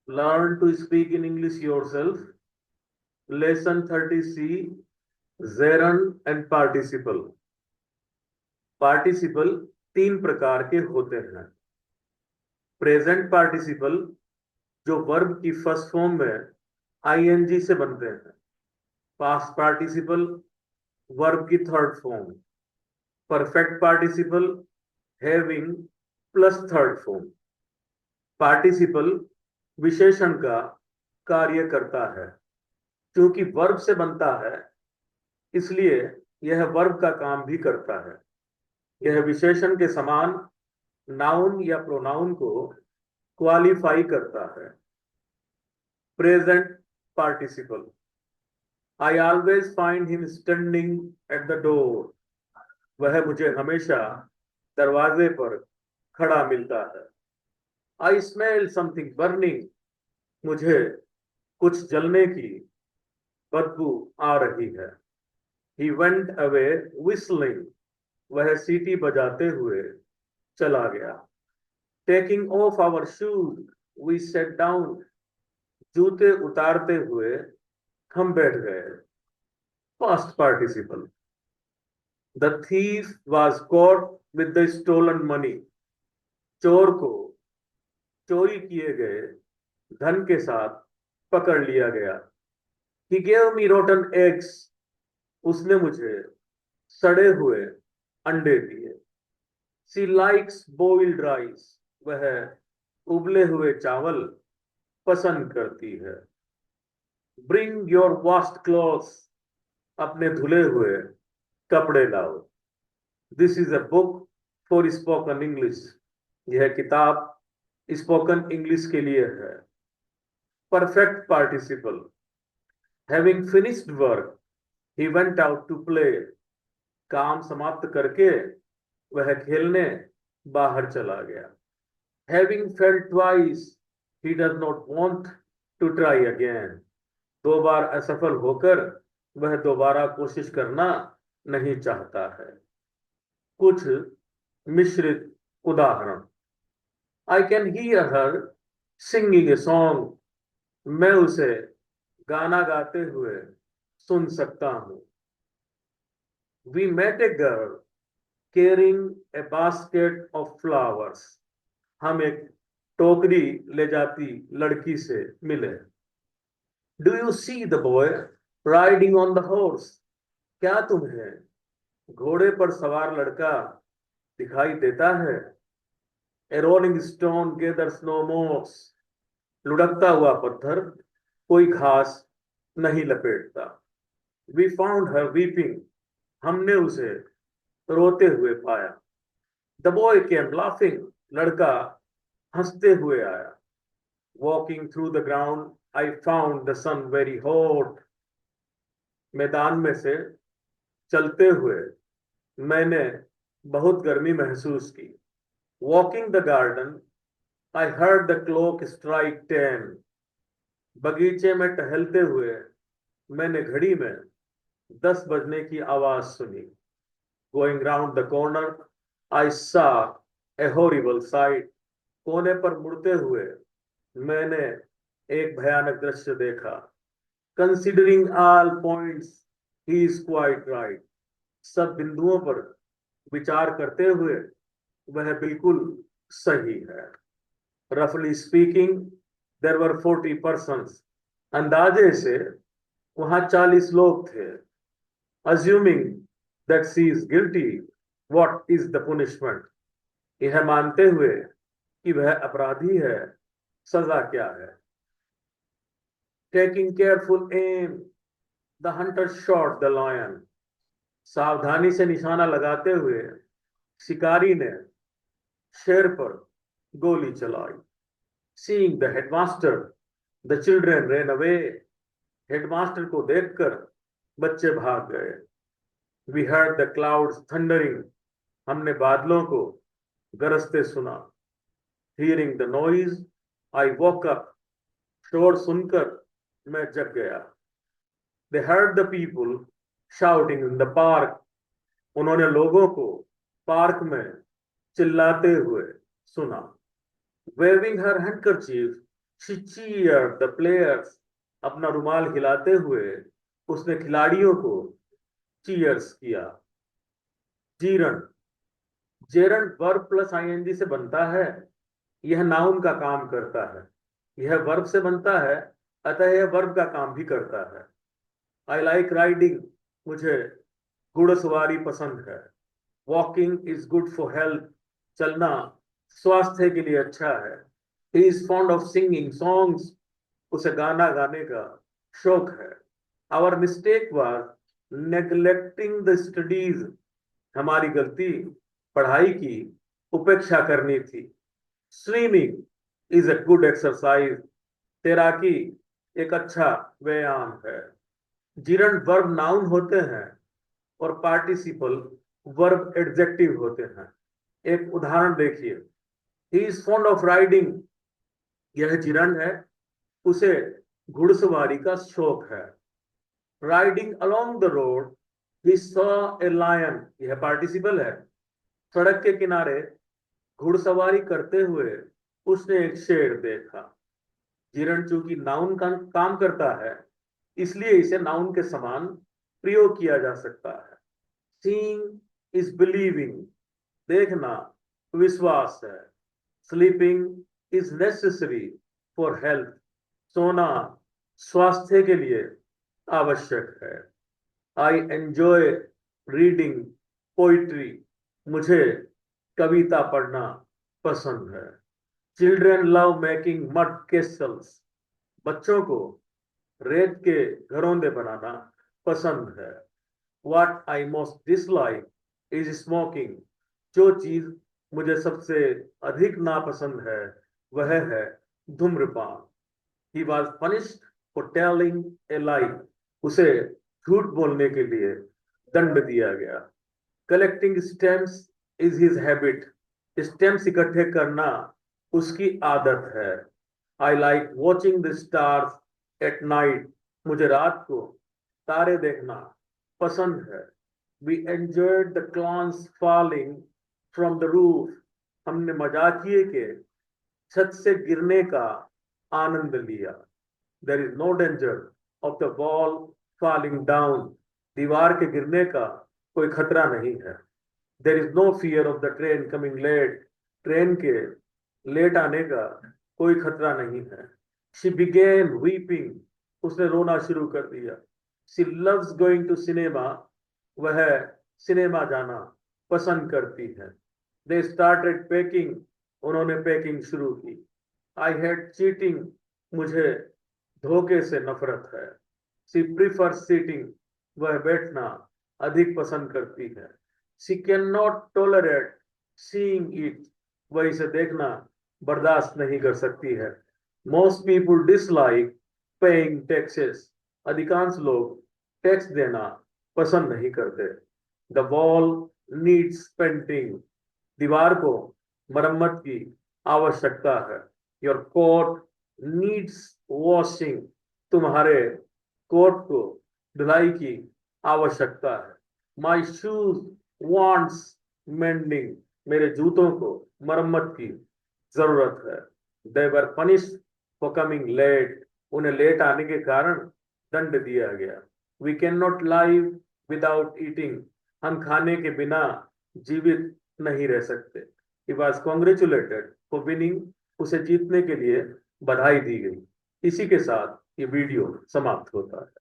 Learn to speak in English yourself. Lesson 30C, gerund and participle. Participle तीन प्रकार के होते हैं। प्रेजेंट पार्टिसिपल जो वर्ब की फर्स्ट फॉर्म में आईएनजी से बनते हैं। पास्ट पार्टिसिपल वर्ब की third form. Perfect participle having plus third form. Participle विशेषण का कार्य करता है। क्योंकि वर्ब से बनता है इसलिए यह वर्ब का काम भी करता है। यह विशेषण के समान नाउन या प्रोनाउन को क्वालिफाई करता है। Present participle, I always find him standing at the door. वह मुझे हमेशा दरवाजे पर खड़ा मिलता है। I smell something burning. मुझे कुछ जलने की बदबू आ रही है। He went away whistling। वह सीटी बजाते हुए चला गया। Taking off our shoes we set down. जूते उतारते हुए हम बैठ गए। Past participle, the thief was caught with the stolen money। चोर को चोरी किए गए धन के साथ पकड़ लिया गया। He gave me rotten eggs। उसने मुझे सड़े हुए अंडे दिए। She likes boiled rice। वह उबले हुए चावल पसंद करती है। Bring your washed clothes। अपने धुले हुए कपड़े लाओ। This is a book for spoken English। यह किताब स्पोकन इंग्लिश के लिए है। Perfect participle, having finished work he went out to play. काम समाप्त करके वह खेलने बाहर चला गया। Having failed twice he does not want to try again. दो बार असफल होकर वह दोबारा कोशिश करना नहीं चाहता है। कुछ मिश्रित उदाहरण। I can hear her singing a song. मैं उसे गाना गाते हुए सुन सकता हूं। We met a girl carrying a basket of flowers. हम एक टोकरी ले जाती लड़की से मिले। Do you see the boy riding on the horse. क्या तुम्हें घोड़े पर सवार लड़का दिखाई देता है। A rolling stone gathers no moss. लुढ़कता हुआ पत्थर कोई घास नहीं लपेटता। We found her weeping. हमने उसे रोते हुए पाया। The boy came laughing. लड़का हंसते हुए आया। Walking through the ground I found the sun very hot. मैदान में से चलते हुए मैंने बहुत गर्मी महसूस की। Walking the garden I heard the clock strike 10। बगीचे में टहलते हुए मैंने घड़ी में 10 बजने की आवाज सुनी। Going round the corner I सा ए हॉरिबल साइट। कोने पर मुड़ते हुए मैंने एक भयानक दृश्य देखा। Considering all points he is quite right. सब बिंदुओं पर विचार करते हुए वह बिल्कुल सही है। रफली स्पीकिंग देयर वर 40 पर्सन्स। अंदाजे से वहां 40 लोग थे। Assuming that she is guilty what is the punishment. यह मानते हुए कि वह अपराधी है, सजा क्या है। Taking careful aim the hunter shot the lion. सावधानी से निशाना लगाते हुए शिकारी ने शेर पर गोली चलाई। Seeing the headmaster the children ran away. हेडमास्टर को देखकर बच्चे भाग गए। We heard the clouds thundering. हमने बादलों को गरजते सुना। Hearing the noise I woke up. शोर सुनकर मैं जग गया। They heard the people shouting in the park. उन्होंने लोगों को पार्क में चिल्लाते हुए सुना। Waving her handkerchief she cheered the players, अपना रुमाल हिलाते हुए उसने खिलाड़ियों को चीयर्स किया। Jiran, gerund verb plus ING से बनता है। यह नाउन का काम करता है। यह वर्ब से बनता है, अतः यह वर्ब का काम भी करता है। आई लाइक राइडिंग, मुझे घुड़सवारी पसंद है। Walking is good for health, चलना स्वास्थ्य के लिए अच्छा है। He is fond of singing songs, उसे गाना गाने का शौक है। Our mistake was neglecting the studies, हमारी गलती पढ़ाई की उपेक्षा करनी थी। Swimming is a good exercise, तैराकी एक अच्छा व्यायाम है। जिरंड वर्ब नाउन होते हैं और पार्टिसिपल वर्ब एडजेक्टिव होते हैं। एक उदाहरण देखिए, he is fond of riding, यह जिरंड है, उसे घुड़सवारी का शौक है। Riding along the road he saw a lion, यह पार्टिसिपल है, सड़क के किनारे घुड़सवारी करते हुए उसने एक शेर देखा। जिरण चूंकि नाउन का काम करता है, इसलिए इसे नाउन के समान प्रयोग किया जा सकता है। सीइंग इज बिलीविंग, देखना विश्वास है। Sleeping is necessary for health, सोना स्वास्थ्य के लिए आवश्यक है। आई एंजॉय रीडिंग पोइट्री, मुझे कविता पढ़ना पसंद है। चिल्ड्रेन लव मेकिंग मड केसल्स, बच्चों को रेत के घरौंदे बनाना पसंद है। What I most dislike is smoking, जो चीज मुझे सबसे अधिक नापसंद है वह है धूम्रपान। He was punished for telling a lie, उसे झूठ बोलने के लिए दंड दिया गया। Collecting stamps is his habit, stamps इकट्ठे करना उसकी आदत है। I like watching the stars at night, मुझे रात को तारे देखना पसंद है। We enjoyed the clowns falling from the roof, हमने मजाकिये के छत से गिरने का आनंद लिया। There is no danger of the wall falling down, दीवार के गिरने का कोई खतरा नहीं है। There is no fear of the train coming late, train के लेट आने का कोई खतरा नहीं है। शी बिगेन वीपिंग, उसने रोना शुरू कर दिया। She loves going to cinema, वह सिनेमा जाना पसंद करती है। दे स्टार्टेड पैकिंग, उन्होंने पैकिंग शुरू की। आई हेड चीटिंग, मुझे धोखे से नफरत है। शी प्रिफर सीटिंग, वह बैठना अधिक पसंद करती है। She can not tolerate seeing it, वह इसे देखना बर्दाश्त नहीं कर सकती है। Most people dislike paying taxes, अधिकांश लोग टैक्स देना पसंद नहीं करते। द वॉल नीड्स पेंटिंग, दीवार को मरम्मत की आवश्यकता है। योर कोट नीड्स वॉशिंग, तुम्हारे कोट को धुलाई की आवश्यकता है। माई शूज वांट्स मेंडिंग, मेरे जूतों को मरम्मत की जरूरत है। They were punished for coming late, उन्हें लेट आने के कारण दंड दिया गया। We can not live without eating, हम खाने के बिना जीवित नहीं रह सकते। He was congratulated for winning, उसे जीतने के लिए बधाई दी गई। इसी के साथ ये वीडियो समाप्त होता है।